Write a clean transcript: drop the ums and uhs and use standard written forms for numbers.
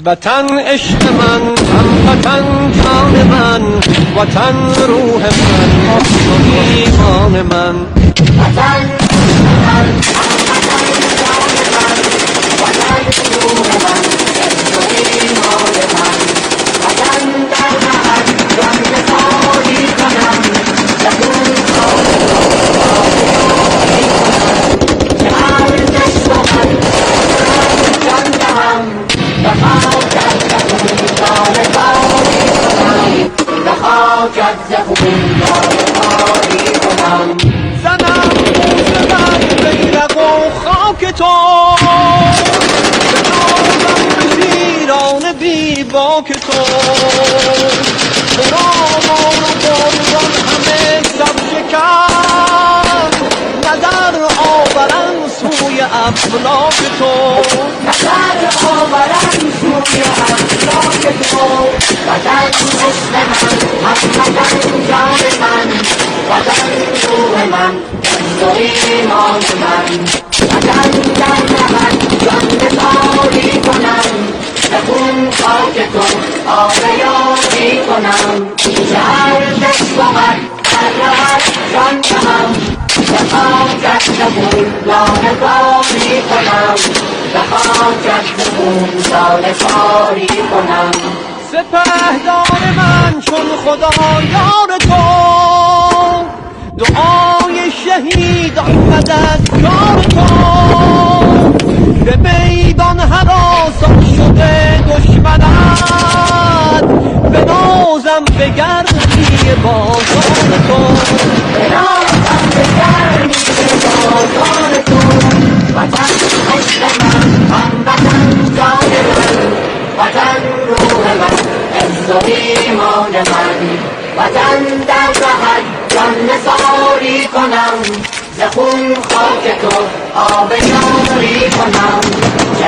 وطن عشق من، وطن جان من، وطن روح من، تو ایمان من. وطن من، وطن جان من، وطن روح من، تو ایمان من. وطن در نهد جان بساری کنم، زبون که ارزش بود جان دهم به خاکت زبون سالکاری کنم، به خاکت زبون سالکاری کنم. زنم بوسه بر بیرق و خاک تو، بنازم به شیران بی باک تو. خرامان و قربان همه سب شکن، نظر آورن سوی افلاک تو. نظر آورم سوی افلاک تو. وطن عشق من، وطن جان من، وطن روح من، تو ایمان من. وطن در نهد جان بساری کنم، به خون خاک تو آبیاری کنم. که ارزش بود در نهد جان دهم، به خاکت زبون لاله کنم، به خاکت زبون سالکاری کنم. سپهدار من چون خدا یار تو، دعای شهیدان مددکار تو. به میدان هراسان شده دشمنت، به نازم به گرمی بازار تو. به نازم به گرمی بازار تو. وطن عشق من، هموطن جان من، وطن روح من، عز و ایمان من. وطن در نهد جان نثاری کنم، ز خون خاک تو آبیاری کنم. که